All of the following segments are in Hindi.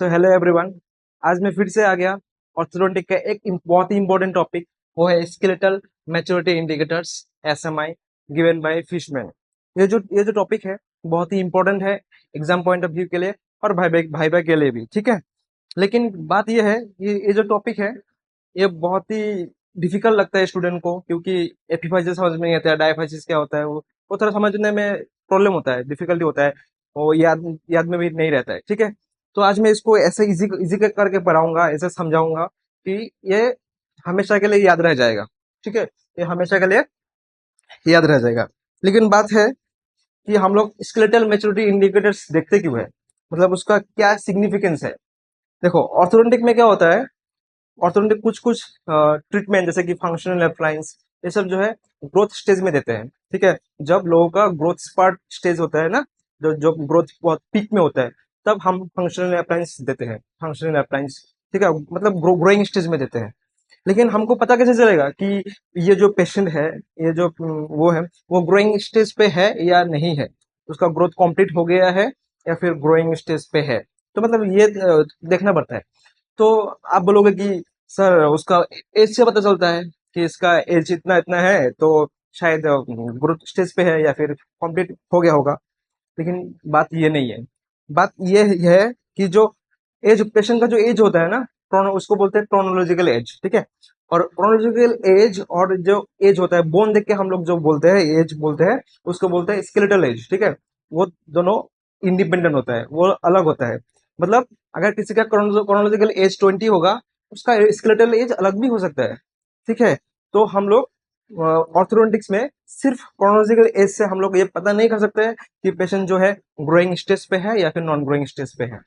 So hello everyone. आज मैं फिर से आ गया ऑर्थोडोंटिक का एक बहुत ही इंपॉर्टेंट टॉपिक। वो है skeletal maturity indicators, SMI, given by Fishman. ये जो टॉपिक है बहुत ही इंपॉर्टेंट है एग्जाम पॉइंट ऑफ व्यू के लिए और भाई के लिए भी, ठीक है। लेकिन बात ये है, ये जो टॉपिक है ये बहुत ही डिफिकल्ट लगता है स्टूडेंट को, क्योंकि एपिफाइसिस समझ में नहीं आता है, डायफाइसिस क्या होता है, वो थोड़ा समझने में प्रॉब्लम होता है, डिफिकल्टी होता है। वो याद याद में भी नहीं रहता है, ठीक है। तो आज मैं इसको ऐसे इजी इजी करके पढ़ाऊंगा, ऐसे समझाऊंगा कि ये हमेशा के लिए याद रह जाएगा, ठीक है। ये हमेशा के लिए याद रह जाएगा। लेकिन बात है कि हम लोग स्केलेटल मैच्योरिटी इंडिकेटर्स देखते क्यों है, मतलब उसका क्या सिग्निफिकेंस है। देखो, ऑर्थोडोंटिक में क्या होता है, ऑर्थोडोंटिक कुछ कुछ ट्रीटमेंट जैसे कि फंक्शनल अप्लायंस, ये सब जो है ग्रोथ स्टेज में देते हैं, ठीक है। जब लोगों का ग्रोथ स्पार्ट स्टेज होता है ना, जो जो ग्रोथ बहुत पीक में होता है, तब हम फंक्शनल अप्लायंस देते हैं, फंक्शनल अप्लायंस, ठीक है, मतलब ग्रोइंग स्टेज में देते हैं। लेकिन हमको पता कैसे चलेगा कि ये जो पेशेंट है, ये जो वो है, वो ग्रोइंग स्टेज पे है या नहीं है, उसका ग्रोथ कंप्लीट हो गया है या फिर ग्रोइंग स्टेज पे है। तो मतलब ये देखना पड़ता है। तो आप बोलोगे कि सर उसका एज से पता चलता है कि इसका एज इतना इतना है, तो शायद ग्रोथ स्टेज पे है या फिर कंप्लीट हो गया होगा। लेकिन बात ये नहीं है। बात ये है कि जो एज, पेशेंट का जो एज होता है ना, उसको बोलते हैं क्रोनोलॉजिकल एज, ठीक है। और क्रोनोलॉजिकल एज और जो एज होता है बोन देख के हम लोग जो बोलते हैं एज बोलते हैं, उसको बोलते हैं स्केलेटल एज, ठीक है। वो दोनों इंडिपेंडेंट होता है, वो अलग होता है। मतलब अगर किसी का क्रोनोलॉजिकल एज 20 होगा, उसका स्केलेटल एज अलग भी हो सकता है, ठीक है। तो हम लोग ऑर्थोडोंटिक्स में सिर्फ क्रोनोलॉजिकल एज से हम लोग ये पता नहीं कर सकते कि पेशेंट जो है ग्रोइंग स्टेज पे है या फिर नॉन ग्रोइंग स्टेज पे है।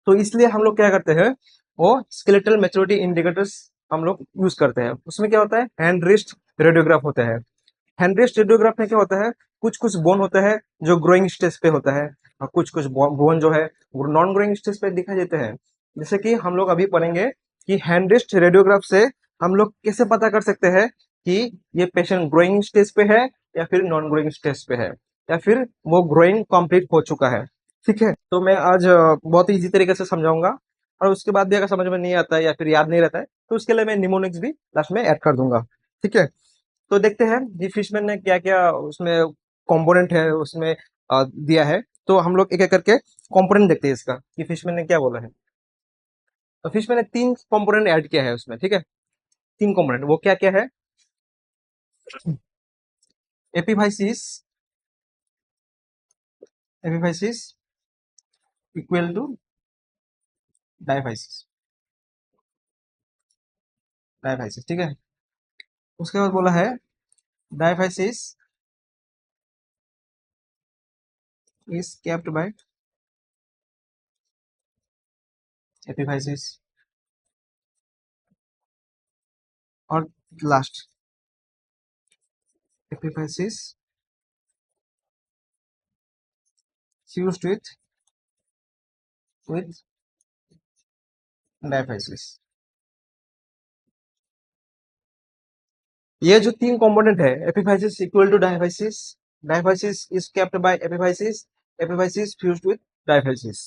तो इसलिए हम लोग क्या करते हैं, वो स्केलेटल मैच्योरिटी इंडिकेटर्स हम लोग यूज करते हैं। उसमें क्या होता है, हैंड रिस्ट रेडियोग्राफ होता है। हैंड रिस्ट रेडियोग्राफ में क्या होता है, कुछ कुछ बोन होता है जो ग्रोइंग स्टेज पे होता है, और कुछ कुछ बोन जो है वो नॉन ग्रोइंग स्टेज पे दिखाई देते हैं। जैसे कि हम लोग अभी पढ़ेंगे कि हैंड रिस्ट रेडियोग्राफ से हम लोग कैसे पता कर सकते हैं कि ये पेशेंट ग्रोइंग स्टेज पे है या फिर नॉन ग्रोइंग स्टेज पे है, या फिर वो ग्रोइंग कंप्लीट हो चुका है, ठीक है। तो मैं आज बहुत ही इजी तरीके से समझाऊंगा, और उसके बाद भी अगर समझ में नहीं आता है या फिर याद नहीं रहता है, तो उसके लिए मैं निमोनिक्स भी लास्ट में ऐड कर दूंगा, ठीक है। तो देखते हैं कि फिशमैन ने क्या क्या उसमें कंपोनेंट है उसमें दिया है। तो हम लोग एक एक करके कंपोनेंट देखते हैं इसका कि फिशमैन ने क्या बोला है। तो फिशमैन ने तीन कंपोनेंट ऐड किया है उसमें, ठीक है। तीन कंपोनेंट वो क्या क्या है, epiphysis, epiphysis equal to diaphysis, diaphysis, ठीक है। उसके बाद बोला है diaphysis is kept by epiphysis. और last, epiphysis fused with diaphysis. ये जो तीन कंपोनेंट है, epiphysis equal to diaphysis, diaphysis is kept by epiphysis, epiphysis fused with diaphysis.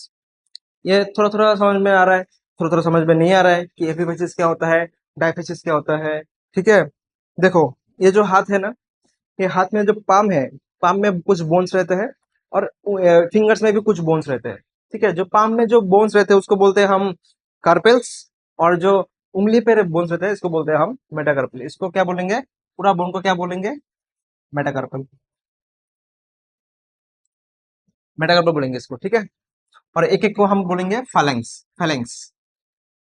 ये थोड़ा थोड़ा समझ में आ रहा है, थोड़ा थोड़ा समझ में नहीं आ रहा है कि एपिफाइसिस क्या होता है, डायफाइसिस क्या होता है, ठीक है। देखो, ये जो हाथ है ना, ये हाथ में जो पाम है, पाम में कुछ बोन्स रहते हैं, और फिंगर्स में भी कुछ बोन्स रहते हैं, ठीक है। जो पाम में जो बोन्स रहते हैं उसको बोलते हैं हम कार्पेल्स, और जो उंगली पे बोन्स रहते हैं इसको बोलते हैं हम मेटाकार्पल। इसको क्या बोलेंगे, पूरा बोन को क्या बोलेंगे, मेटाकार्पल, मेटाकार्पल बोलेंगे इसको, ठीक है। और एक एक को हम बोलेंगे फालैंक्स, फालैंक्स।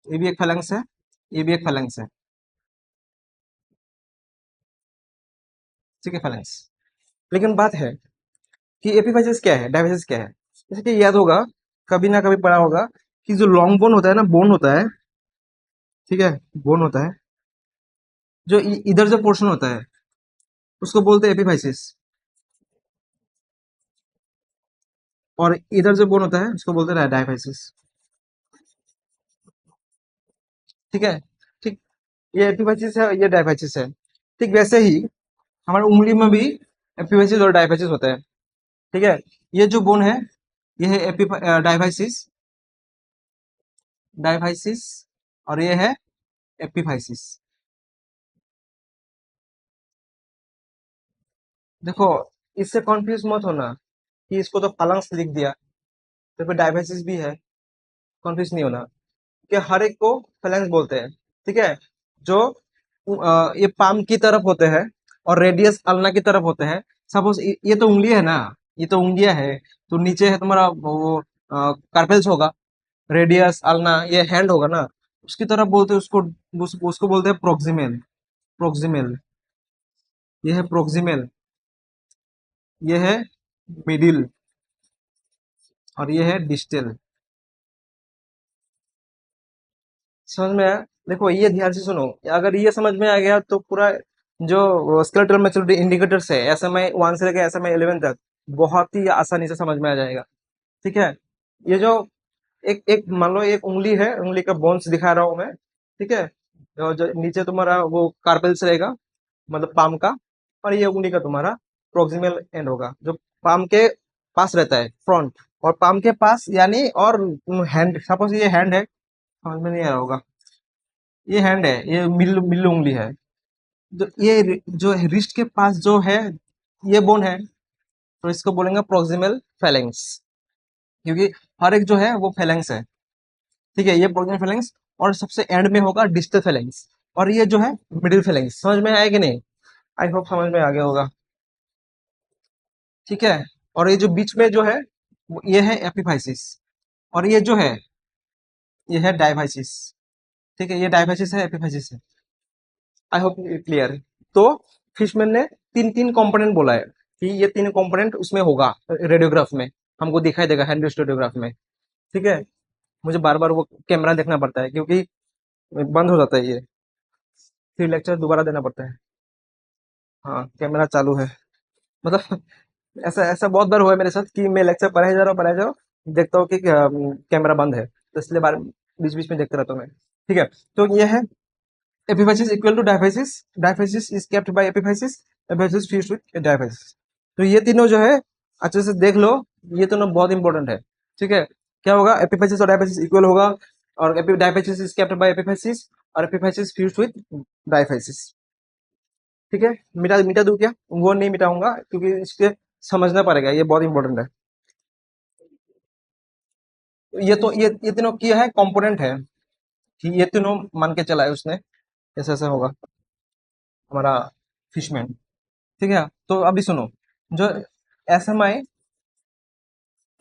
ये भी एक फालैंक्स है, ये भी एक फालैंक्स है, ठीक है, फालैंक्स। लेकिन बात है कि एपिफाइसिस क्या है, डायफाइसिस क्या है। जैसे कि याद होगा, कभी ना कभी पढ़ा होगा कि जो लॉन्ग बोन होता है ना, बोन होता है, ठीक है, बोन होता है, जो इधर जो पोर्शन होता है उसको बोलते हैं एपिफाइसिस, और इधर जो बोन होता है उसको बोलते हैं डायफाइसिस, ठीक है। ठीक, ये एपिफाइसिस है, ये डायफाइसिस है। ठीक वैसे ही हमारे उंगली में भी एपिफाइसिस और डायफाइसिस होता है, ठीक है। ये जो बोन है ये है डायफाइसिस, डायफाइसिस और ये है एपिफाइसिस। देखो, इससे कंफ्यूज मत होना कि इसको तो फालंक्स लिख दिया तो फिर डायफाइसिस भी है। कंफ्यूज नहीं होना कि हर एक को फेलेंक्स बोलते हैं। ठीक है, जो ये पाम की तरफ होते हैं और रेडियस अल्ना की तरफ होते हैं। सपोज ये तो उंगली है ना, ये तो उंगलियां है, तो नीचे है तुम्हारा वो कार्पेल्स होगा, रेडियस अल्ना ये हैंड होगा ना, उसकी तरफ बोलते हैं उसको। उसको बोलते हैं प्रोक्सिमल। प्रोक्सिमल, ये है प्रोक्सिमल, ये है मिडिल और ये है डिस्टल। समझ में आया? देखो ये ध्यान से सुनो, अगर ये समझ में आ गया तो पूरा जो स्केलेटल मैच्योरिटी इंडिकेटर्स है एसएमआई 1 से लेकर एसएमआई 11 तक बहुत ही आसानी से समझ में आ जाएगा। ठीक है, ये जो एक एक मान लो एक उंगली है, उंगली का बोन्स दिखा रहा हूं मैं। ठीक है, जो नीचे तुम्हारा वो कार्पेल्स रहेगा, मतलब पाम का, और ये उंगली का तुम्हारा प्रोक्सिमल एंड होगा जो पाम के पास रहता है, फ्रंट। और पाम के पास यानी और हैंड, सपोज ये हैंड है, समझ में नहीं आ रहा होगा, ये हैंड है, ये मिल मिल उंगली है, तो ये जो रिस्ट के पास जो है ये बोन है, तो इसको बोलेंगे प्रोक्सिमल फेलेंक्स, क्योंकि हर एक जो है वो फेलेंक्स है। ठीक है, ये प्रोक्सिमल फेलेंक्स, और सबसे एंड में होगा डिस्टल फेलेंक्स, और ये जो है मिडिल फेलेंक्स। समझ में आया कि नहीं? आई होप समझ में आ गया होगा। ठीक है, और ये जो बीच में जो है ये है एपिफाइसिस, और ये जो है ये है डायफाइसिस। ठीक है, ये डायफाइसिस है, एपिफाइसिस है। I hope clear. तो फिशमैन ने तीन तीन कंपोनेंट बोला है कि ये तीन कंपोनेंट उसमें होगा, रेडियोग्राफ में हमको दिखाई देगा, हैंड रेडियोग्राफ में। ठीक है, मुझे बार बार वो कैमरा देखना पड़ता है क्योंकि बंद हो जाता है ये, फिर लेक्चर दोबारा देना पड़ता है। हाँ, कैमरा चालू है, मतलब ऐसा ऐसा बहुत बार हुआ है मेरे साथ कि मैं लेक्चर पढ़ाई जा रहा हूँ, देखता हूँ कि कैमरा बंद है, तो इसलिए बार बीच बीच में देखते रहता हूँ मैं। ठीक है, तो ये है epiphysis equal to diaphysis, diaphysis is kept by epiphysis, epiphysis fused with diaphysis. तो ये तीनों जो है अच्छे से देख लो, ये तीनों बहुत इंपॉर्टेंट है। ठीक है, क्या होगा, एपिफाइसिस और डायफाइसिस इक्वल होगा, और diaphysis is kept by epiphysis, और एपिफाइसिस फ्यूज्ड विद डायफाइसिस। ठीक है, मिटा मिटा दूं क्या? वो नहीं मिटाऊंगा क्योंकि इसके समझना पड़ेगा, ये बहुत इंपॉर्टेंट है। तो ये तीनों क्या है, कंपोनेंट है, कि ये तीनों मान के चला है उसने, ऐसा ऐसा होगा हमारा फिशमैन। ठीक है, तो अभी सुनो, जो एस एम आई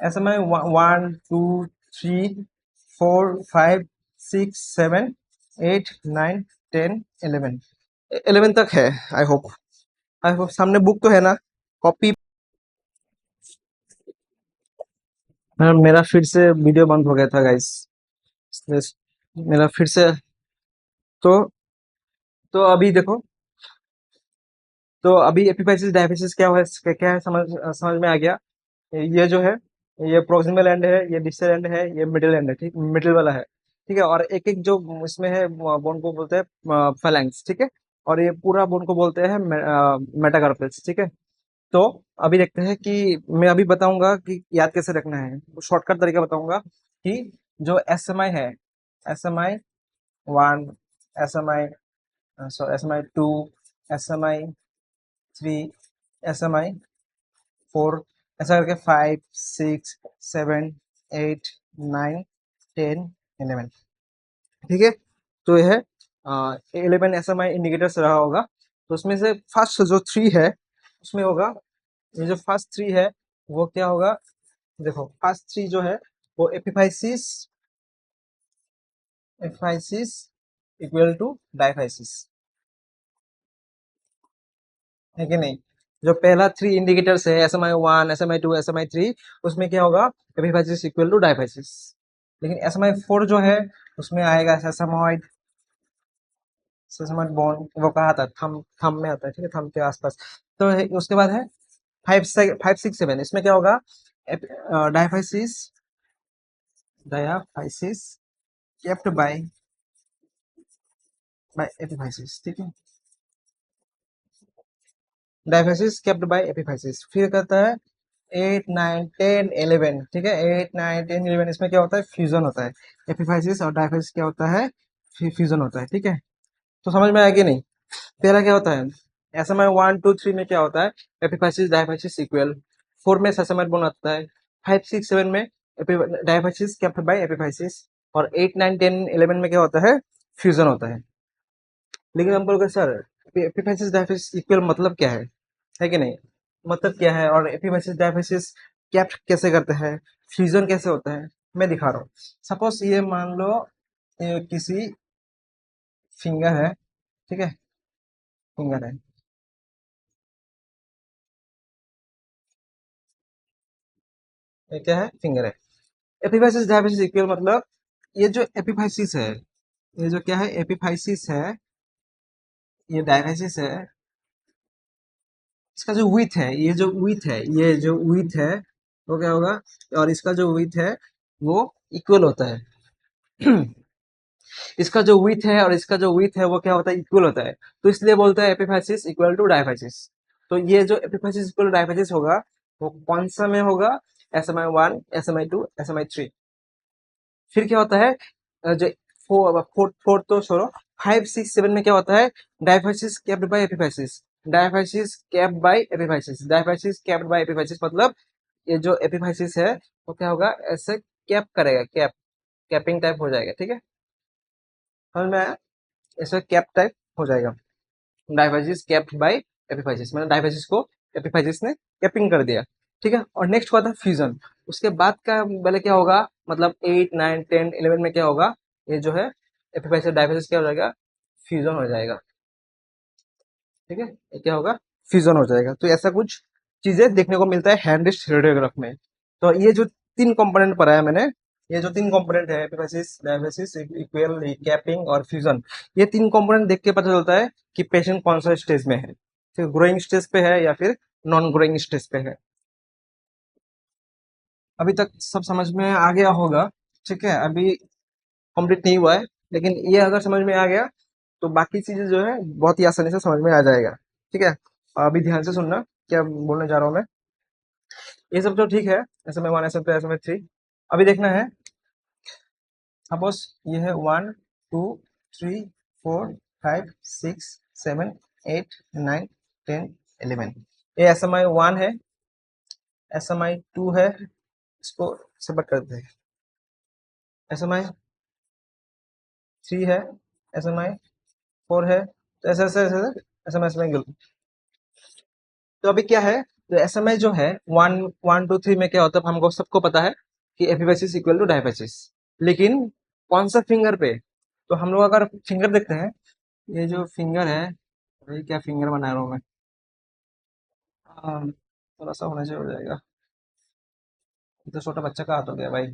1 2 3 4 5 6 7 8 9 10 11, 11 तक है। आई होप, आई होप सामने बुक तो है ना, कॉपी। मेरा फिर से वीडियो बंद हो गया था गाइस, मेरा फिर से। तो अभी देखो, तो अभी एपिफाइसिस डायफिसिस क्या है समझ में आ गया। ये जो है ये प्रोक्सिमल एंड है, ये डिस्टल एंड है, ये मिडिल एंड है, ठीक, मिडिल वाला है। ठीक है, और एक एक जो इसमें है बोन को बोलते हैं फेलेंक्स। ठीक है, और ये पूरा बोन को बोलते हैं मेटाकार्पल्स। ठीक है, तो अभी देखते हैं कि मैं अभी बताऊंगा कि याद कैसे रखना है, शॉर्टकट तरीका बताऊंगा कि जो एस एम आई है, SMI 1, SMI, sorry SMI 2, SMI 3, SMI 4, ऐसा करके 5 6 7 8 9 10 11। ठीक है, तो यह 11 SMI इंडिकेटर्स रहा होगा। तो उसमें से फर्स्ट जो 3 है उसमें होगा, ये जो फर्स्ट 3 है वो क्या होगा, देखो फर्स्ट 3 जो है वो epiphysis, epiphysis equal to diaphysis, है कि नहीं? जो पहला 3 इंडिकेटर्स है SMI 1, SMI 2, SMI 3, उसमें क्या होगा, एपिफाइसिस इक्वल टू डायफाइसिस। लेकिन SMI 4 जो है उसमें आएगा सेसामोइड, सेसामोइड बोन, वो कहा था थम, थम में आता है। ठीक है, थम के आसपास। तो उसके बाद है 5 6 7, इसमें क्या होगा, diaphysis, diaphysis kept by epiphysis. ठीक है, डायफाइसिस केप्ट बाय एपिफाइसिस। फिर कहता है 8 9 10 11, ठीक है, 8 9 10 11 इसमें क्या होता है, फ्यूजन होता है। एपिफाइसिस और डायफाइसिस क्या होता है, फ्यूजन होता है, ठीक है। तो समझ में आया कि नहीं। पहला क्या होता है, एसएमआई 1 2 3 में क्या होता है, एपिफाइसिस डायफाइसिस इक्वल। 4 में एसएमआई बॉन्ड आता है। 5 6 7 में डायफाइसिस कैप्ट बाय एपिफाइसिस। और 8 9 10 11 में क्या होता है, फ्यूजन होता है। लेकिन हम बोलोगे सर एपिफाइसिस डायफाइसिस इक्वल मतलब क्या है कि नहीं, मतलब क्या है, और एपिफाइसिस डायफाइसिस कैप्ट कैसे करते हैं, फ्यूजन कैसे होता है, मैं दिखा रहा हूँ। सपोज ये मान लो ये किसी फिंगर है, ठीक है, फिंगर है, ये क्या है, फिंगर है। एपिफाइसिस डायफाइसिस इक्वल मतलब ये जो एपिफाइसिस है, ये जो क्या है एपिफाइसिस है, ये डायफाइसिस है, इसका जो विथ है, ये जो विथ है, ये जो विथ है वो क्या होगा, और इसका जो विथ है वो इक्वल होता है। इसका जो विथ है और इसका जो विथ है वो क्या होता है, इक्वल होता है। तो इसलिए बोलते हैं एपिफाइसिस इक्वल टू डायफाइसिस। तो ये जो एपिफाइसिस इक्वल टू डायफाइसिस होगा वो कौन सा में होगा, SMI 1 SMI 2 SMI 3। फिर क्या होता है, जो फोर्थ तो छोड़ो, 5 6 7 में क्या होता है, diaphysis capped by epiphysis, diaphysis capped by epiphysis, diaphysis capped by epiphysis. मतलब ये जो एपिफाइसिस है वो क्या होगा, ऐसे कैप करेगा, कैपिंग टाइप हो जाएगा, ठीक है, समझ में आया, ऐसे कैप टाइप हो जाएगा। डायफाइसिस कैप्ड बाय एपिफाइसिस, मतलब डायफाइसिस को एपिफाइसिस ने कैपिंग कर दिया, ठीक है। और नेक्स्ट हुआ था फ्यूजन। उसके बाद का पहले क्या होगा, मतलब 8 9 10 11 में क्या होगा, ये जो है एपिफाइसिस डायफाइसिस क्या हो जाएगा, फ्यूजन हो जाएगा, ठीक है, ये क्या होगा, फ्यूजन हो जाएगा। तो ऐसा कुछ चीजें देखने को मिलता है हैंड रेडियोग्राफ में। तो ये जो तीन कंपोनेंट पढ़ा है मैंने, ये जो तीन कंपोनेंट है एपिफाइसिस डायफाइसिस इक्वल कैपिंग और फ्यूजन, ये तीन कंपोनेंट देख के पता चलता है कि पेशेंट कौन सा स्टेज में है, फिर ग्रोइंग स्टेज पे है या फिर नॉन ग्रोइंग स्टेज पे है। अभी तक सब समझ में आ गया होगा, ठीक है, अभी कंप्लीट नहीं हुआ है, लेकिन ये अगर समझ में आ गया तो बाकी चीजें जो है बहुत ही आसानी से समझ में आ जाएगा, ठीक है। अभी ध्यान से सुनना क्या बोलने जा रहा हूँ मैं। ये सब तो ठीक है, SMA 1 SMA 2 SMA 3। अभी देखना है, सपोज ये है 1 2 3 4 5 6 7 8 9 10 11, ये SMA 1 है, SMA 2 है, इसको सेपरेट कर देते हैं, SMA 3 है, SMA 4 है, तो ऐसे ऐसे ऐसे SMA तो अभी क्या है, तो एसएमआई जो है 1 1 2 3 में क्या होता है, हमको सबको पता है कि एपिफाइसिस इक्वल टू डायफाइसिस। लेकिन कौन सा फिंगर पे, तो हम लोग अगर फिंगर देखते हैं, ये जो फिंगर है, ये क्या फिंगर बना रहा हूँ मैं, थोड़ा सा होना चाहिए, हो जाएगा। ये तो छोटा बच्चा का हाथ हो गया भाई,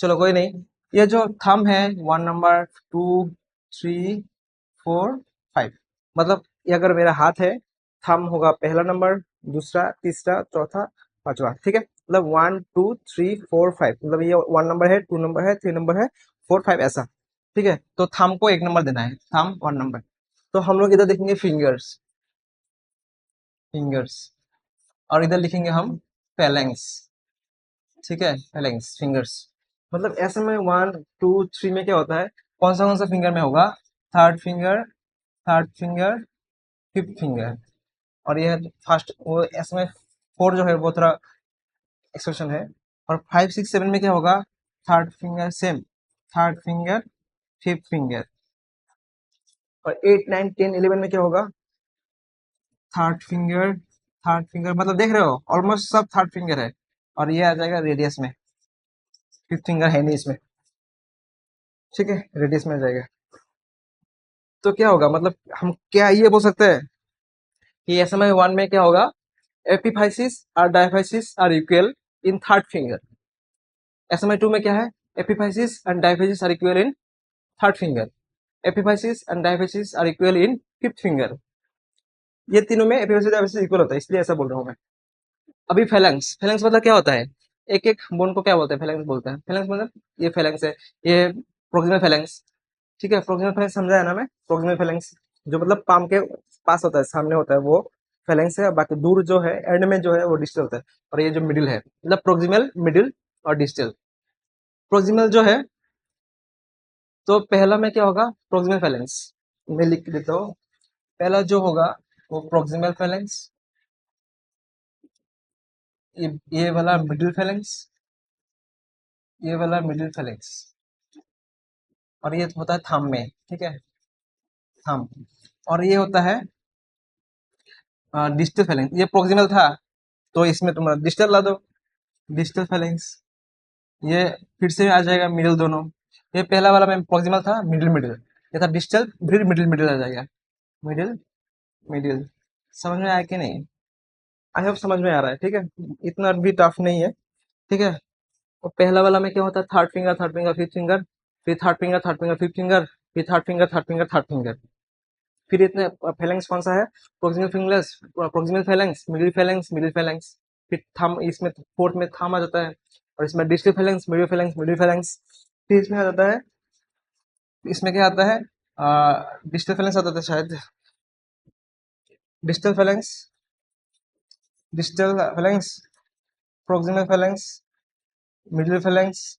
चलो कोई नहीं। ये जो थंब है, 1 नंबर 2 3 4 5, मतलब ये अगर मेरा हाथ है, थंब होगा पहला नंबर, दूसरा, तीसरा, चौथा, पांचवा, ठीक है, मतलब 1 2 3 4 5, मतलब ये 1 नंबर है, 2 नंबर है, 3 नंबर है, 4 5 ऐसा, ठीक है। तो थंब को 1 नंबर देना है, थंब 1 नंबर। तो हम लोग इधर देखेंगे फिंगर्स, फिंगर्स, और इधर लिखेंगे हम फेलेंक्स, ठीक है, फेलेंक्स फिंगर्स। मतलब ऐसे में 1 2 3 में क्या होता है, कौन सा फिंगर में होगा, थर्ड फिंगर, फिफ्थ फिंगर, और ये फर्स्ट वो ऐसे में 4 जो है वो थोड़ा एक्सेप्शन है। और 5 6 7 में क्या होगा, third finger same, third finger, fifth finger. और 8 9 10 11 में क्या होगा, थर्ड फिंगर, थर्ड फिंगर, मतलब देख रहे हो ऑलमोस्ट सब थर्ड फिंगर है। और ये आ जाएगा रेडियस में, फिफ्थ फिंगर है नहीं इसमें, ठीक है, रेडियस में आ जाएगा। तो क्या होगा, मतलब हम क्या ये बोल सकते हैं कि SMA 1 में क्या होगा, एपिफाइसिस और diaphysis are equal in third finger. SMA 2 में क्या है, epiphysis and diaphysis are equal in third finger, epiphysis and diaphysis are equal in fifth finger. ये तीनों में एपिफाइसिस डायफाइसिस इक्वल होता है, इसलिए ऐसा बोल रहा हूँ मैं। अभी फेलेंक्स, फेलेंक्स मतलब क्या होता है, एक एक बोन को क्या बोलते हैं, फेलेंक्स बोलते हैं। फेलेंक्स मतलब ये फेलेंक्स है, ये प्रोक्सिमल फेलेंक्स, ठीक है, प्रोक्सिमल फेलेंक्स समझा है ना मैं, प्रोक्सिमल फेलेंक्स जो मतलब पाम के पास होता है, सामने होता है वो फेलेंस है, बाकी दूर जो है एंड में जो है वो डिस्टल होता है, और ये जो मिडिल है मतलब प्रोक्सिमल, मिडिल और डिस्टल। प्रोक्सिमल जो है, तो पहला में क्या होगा, प्रोक्सिमल फेलेंस, मैं लिख के देता हूँ। पहला जो होगा वो प्रोक्सिमल फेलेंस, ये वाला मिडिल फेलेंस, ये वाला मिडिल फेलेंस, और ये होता है थंब में, ठीक है, थंब। और ये होता है डिस्टल फेलेंस। ये प्रोक्सिमल था तो इसमें तुम डिस्टल ला दो, डिस्टल फेलेंस। ये फिर से आ जाएगा मिडिल दोनों। ये पहला वाला में प्रोक्सिमल था, मिडिल मिडिल, ये था डिस्टल, फिर मिडिल मिडिल आ जाएगा, मिडिल मिडिल। समझ में आया कि नहीं? आई होप समझ में आ रहा है, ठीक है, इतना भी टफ नहीं है, ठीक है। और पहला वाला में क्या होता है, third finger, third finger, fifth finger, फिर third finger, third finger, fifth finger, फिर third finger, third finger, third finger. फिर इतने फेलेंक्स कौन सा है, proximal fingers, proximal phalanx, middle phalanx, middle phalanx. फिर थंब, इसमें फोर्थ में थंब आ जाता है, और इसमें distal फेलेंक्स, middle phalanx, middle phalanx. फिर इसमें आ जाता है, इसमें क्या आता है, डिस्टल फेलेंक्स आता था शायद, distal फेलेंक्स, distal फेलेंक्स, proximal phalanx, middle फेलेंक्स,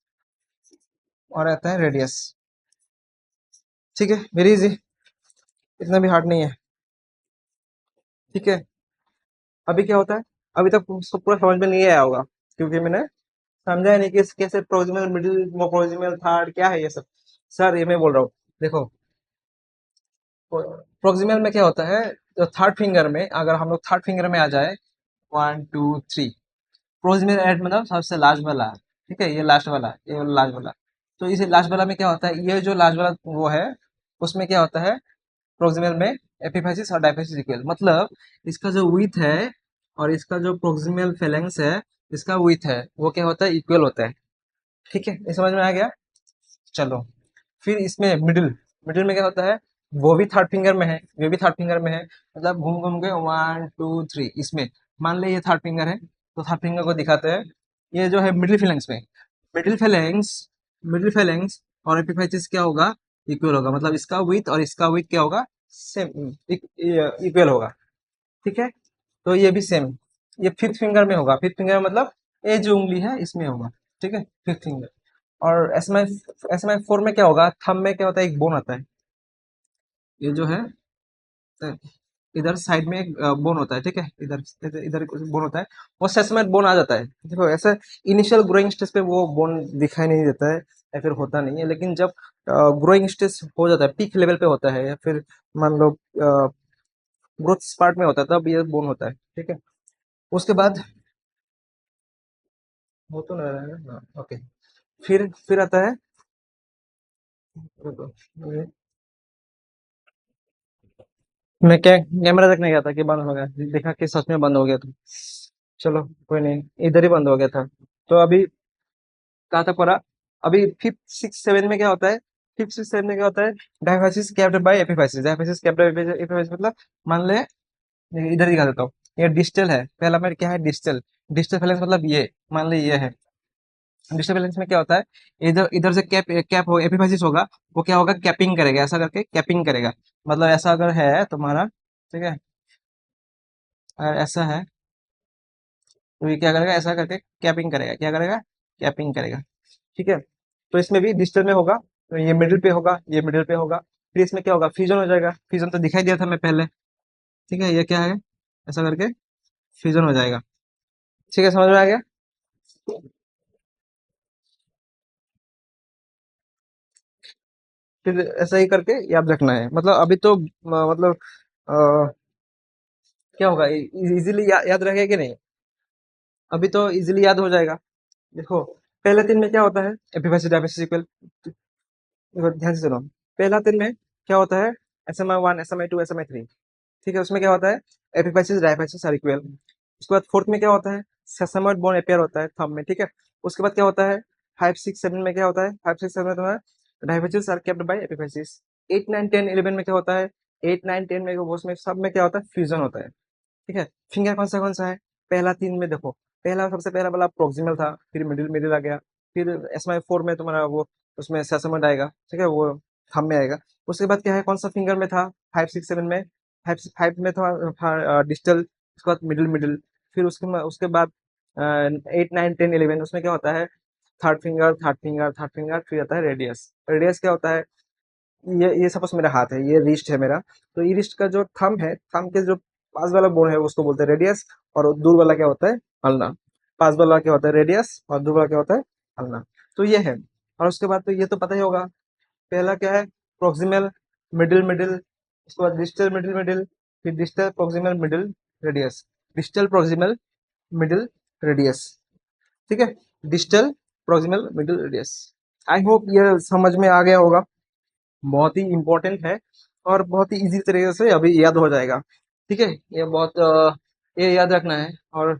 और आता है रेडियस। ठीक है, वेरी इजी, इतना भी हार्ड नहीं है, ठीक है। अभी क्या होता है, अभी तक उसको पूरा समझ में नहीं आया होगा, क्योंकि मैंने समझा ही नहीं कि कैसे प्रोक्सिमल, मिडिल, प्रोक्सिमल, थर्ड क्या है ये सब। सर ये मैं बोल रहा हूँ, देखो, प्रोक्सिमल में क्या होता है, तो थर्ड फिंगर में अगर हम लोग थर्ड फिंगर में आ जाए, 1 2 3, प्रोक्सिमल एट मतलब सबसे लास्ट वाला, ठीक है, ये लास्ट वाला, ये लास्ट वाला। तो इसे लास्ट वाला में क्या होता है, ये जो लास्ट वाला वो है, उसमें क्या होता है, प्रोक्सिमल में एपिफाइसिस और डायफाइसिस इक्वल, मतलब इसका जो विथ है और इसका जो प्रोक्सिमल फेलेंस है, इसका विथ है वो क्या होता है, इक्वल होता है, ठीक है, ये समझ में आ गया। चलो, फिर इसमें मिडिल, मिडिल में क्या होता है, वो भी थर्ड फिंगर में है, ये भी थर्ड फिंगर में है, मतलब घूम घूम के 1 2 3 इसमें, मान ले ये थर्ड फिंगर है, तो थर्ड फिंगर को दिखाते हैं, ये जो है मिडिल फिलेंस में, मिडिल फेलेंस, मिडिल फेलेंस और एपिफाइसिस क्या होगा, इक्वल होगा, मतलब इसका विथ और इसका विथ क्या होगा, सेम, इक्वल होगा, ठीक है। तो ये भी सेम, ये फिफ्थ फिंगर में होगा, फिफ्थ फिंगर मतलब ये जो उंगली है इसमें होगा, ठीक है, फिफ्थ फिंगर। और एसएमआई 4 में क्या होगा, थंब में क्या होता है, एक बोन आता है, ये जो है, अ, इधर साइड में एक बोन होता है, ठीक है, इधर इधर इधर बोन होता है, वो सेसमेट बोन आ जाता है। देखो ऐसे इनिशियल ग्रोइंग स्टेज पे वो बोन दिखाई नहीं देता है, या फिर होता नहीं है, लेकिन जब ग्रोइंग स्टेज हो जाता है, पीक लेवल पे होता है, या फिर मान लो ग्रोथ स्पार्ट में होता है, तब ये बोन होता है, ठीक है। उसके बाद हो तो नहीं रहा है ना, ओके। फिर आता है, रुको, मैं क्या कैमरा देखने गया था कि बंद हो गया, देखा कि सच में बंद हो गया था। चलो कोई नहीं, इधर ही बंद हो गया था। तो अभी कहाँ तक पढ़ा, अभी फिफ्थ सिक्स सेवन में क्या होता है, फिफ्थ सिक्स सेवन में क्या होता है, diaphysis capped by epiphysis, diaphysis capped by epiphysis मतलब, मान ले, इधर दिखा देता हूँ, ये डिस्टल है, पहला में क्या है, डिस्टल, डिस्टल फेलेंस मतलब ये, मान ले ये है, डिस्टल फेलेंस में क्या होता है, इधर इधर से कैप कैप हो एपिफाइसिस होगा, वो क्या होगा, कैपिंग करेगा, ऐसा करके कैपिंग करेगा, मतलब ऐसा अगर है तुम्हारा, ठीक है, अगर ऐसा है तो ये क्या करेगा, ऐसा करके कैपिंग करेगा, क्या करेगा, कैपिंग करेगा, ठीक है। तो इसमें भी डिजिटल में होगा, तो ये मिडिल पे होगा, ये मिडिल पे होगा, फिर इसमें क्या होगा, फ्यूजन हो जाएगा, फ्यूजन तो दिखाई दिया था मैं पहले, ठीक है, ये क्या है, ऐसा करके फ्यूजन हो जाएगा, ठीक है, समझ में आ गया। फिर ऐसा ही करके याद रखना है, मतलब अभी तो मतलब क्या होगा, इजीली याद रहेगा कि नहीं, अभी तो इजीली याद हो जाएगा। देखो, पहले दिन में क्या होता है, एपिफाइसिस डायफाइसिस इक्वल, देखो ध्यान से सुनो, पहला दिन में क्या होता है, SMI 1 SMI 2 SMI 3, ठीक है, उसमें क्या होता है, एपिफाइसिस डायफाइसिस आर इक्वल। उसके बाद फोर्थ में क्या होता है, सेसामोइड बोन अपेयर होता है थंब में, ठीक है। उसके बाद क्या होता है, 5 6 7 में क्या होता है, 5 6 7 में तुम्हारा diaphysis are kept by epiphysis. 8 9 10 11 में क्या होता है, 8 9 10 में वो उसमें सब में क्या होता है, फ्यूजन होता है, ठीक है। फिंगर कौन सा है, पहला तीन में देखो, पहला सबसे पहला वाला प्रोक्सिमल था, फिर मिडिल मिडिल आ गया, फिर SMI 4 में तुम्हारा वो उसमें सेसामोइड आएगा, ठीक है, वो थंब में आएगा। उसके बाद क्या है, कौन सा फिंगर में था, 5 6 7 में, फाइव फाइव में था डिजिटल, उसके बाद मिडिल मिडिल, फिर उसके बाद 8 9 10 11 उसमें क्या होता है, third finger third finger third finger, फिर आता है रेडियस। रेडियस क्या होता है, ये सपोज मेरा हाथ है, ये रिस्ट है मेरा, तो ये रिस्ट का जो थंब है, थंब के जो पास वाला बोन है उसको बोलते हैं रेडियस, और दूर वाला क्या होता है, अल्ना। पास वाला क्या होता है रेडियस, और दूर वाला क्या होता है, अल्ना। तो ये है। और उसके बाद तो ये तो पता ही होगा, पहला क्या है, प्रोक्सिमल मिडिल मिडिल, उसके बाद डिस्टल मिडिल मिडिल, फिर distal proximal middle radius, distal proximal middle radius, ठीक है, distal proximal middle radius. I hope ये समझ में आ गया होगा। बहुत ही इम्पोर्टेंट है और बहुत ही इजी तरीके से अभी याद हो जाएगा, ठीक है। ये बहुत ये याद रखना है। और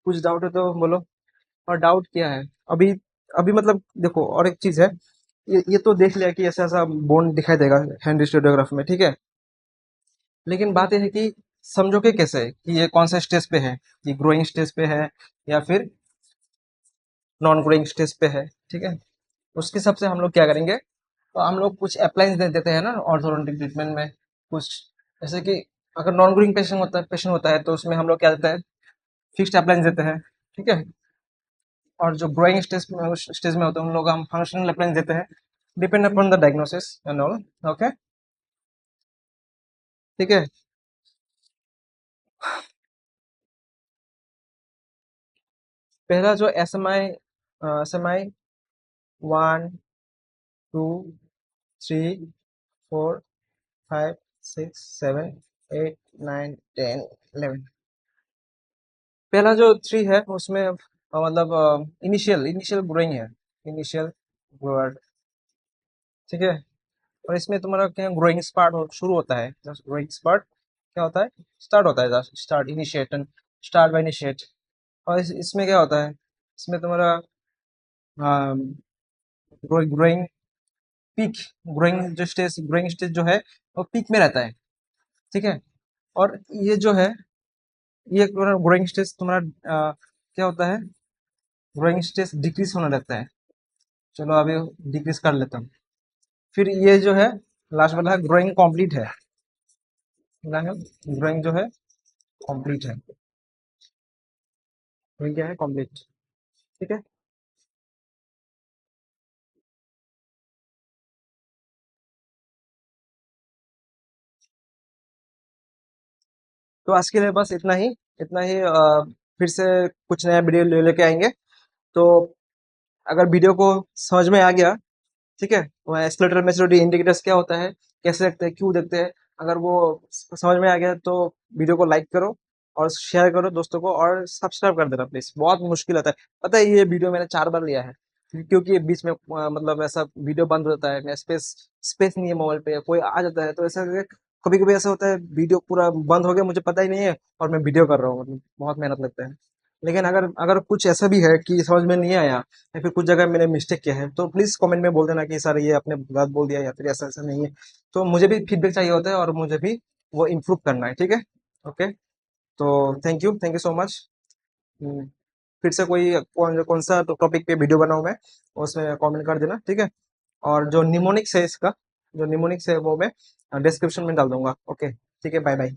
कुछ डाउट है तो बोलो। और डाउट क्या है अभी, अभी मतलब देखो, और एक चीज है, ये तो देख लिया कि ऐसा ऐसा बोन दिखाई देगा हैंड स्टेडियोग्राफ में, ठीक है। लेकिन बात यह है कि समझोगे कैसे कि ये कौन सा स्टेज पे है, कि ग्रोइंग स्टेज पे है या फिर नॉन ग्रोइंग स्टेज पे है, ठीक है। उसके हिसाब से हम लोग क्या करेंगे, तो हम लोग कुछ अप्लायंस दे देते हैं ना ऑर्थोडोंटिक ट्रीटमेंट में कुछ, जैसे कि अगर नॉन ग्रोइंग पेशेंट होता है तो उसमें हम लोग क्या देते हैं, फिक्स्ड अप्लायंस देते हैं, ठीक है। और जो ग्रोइंग स्टेज में होते हैं उन लोग हम फंक्शनल अप्लायंस देते हैं, depend upon the diagnosis and all, okay, ठीक है। पहला जो एस एम आई 1 2 3 4 5 6 7 8 9 10 11। पहला जो थ्री है उसमें मतलब इनिशियल इनिशियल ग्रोइंग है, इनिशियल ग्रोअर, ठीक है। और इसमें तुम्हारा क्या ग्रोइंग स्पार्ट शुरू होता है, जस्ट ग्रोइंग स्पार्ट क्या होता है, स्टार्ट होता है, just start initiation, start by initiate. और इसमें क्या होता है, इसमें तुम्हारा ग्रोइंग पीक, ग्रोइंग स्टेज जो है वो पीक में रहता है, ठीक है। और ये जो है, ये ग्रोइंग स्टेज तुम्हारा क्या होता है, ग्रोइंग स्टेज डिक्रीज होने लगता है। चलो अभी डिक्रीज कर लेता हूँ। फिर ये जो है लास्ट वाला है ग्रोइंग कंप्लीट है, ग्रोइंग जो है कंप्लीट है, ग्रोइंग क्या है, कंप्लीट, ठीक है। तो आज के लिए बस इतना ही, इतना ही। फिर से कुछ नया वीडियो लेके आएंगे। तो अगर वीडियो को समझ में आ गया, ठीक है, वह एस्केलेटर मैच्योरिटी इंडिकेटर्स क्या होता है, कैसे देखते हैं, क्यों देखते हैं, अगर वो समझ में आ गया तो वीडियो को लाइक करो और शेयर करो दोस्तों को, और सब्सक्राइब कर देना प्लीज। बहुत मुश्किल होता है, पता है, ये वीडियो मैंने 4 बार लिया है, क्योंकि बीच में मतलब ऐसा वीडियो बंद हो जाता है, मैं स्पेस स्पेस नहीं है मोबाइल पे, कोई आ जाता है, तो ऐसा कभी कभी ऐसा होता है वीडियो पूरा बंद हो गया, मुझे पता ही नहीं है, और मैं वीडियो कर रहा हूँ, मतलब बहुत मेहनत लगता है। लेकिन अगर अगर कुछ ऐसा भी है कि समझ में नहीं आया या फिर कुछ जगह मैंने मिस्टेक किया है, तो प्लीज कमेंट में बोल देना कि सर ये आपने गलत बोल दिया या फिर ऐसा ऐसा नहीं है। तो मुझे भी फीडबैक चाहिए होता है और मुझे भी वो इम्प्रूव करना है, ठीक है। ओके, तो थैंक यू सो मच। फिर से कोई कौन सा टॉपिक पे वीडियो बनाऊं मैं, उसमें कमेंट कर देना, ठीक है। और जो निमोनिक्स है इसका, जो निमोनिक्स है वो मैं डिस्क्रिप्शन में डाल दूंगा। ओके, ठीक है, बाय बाय।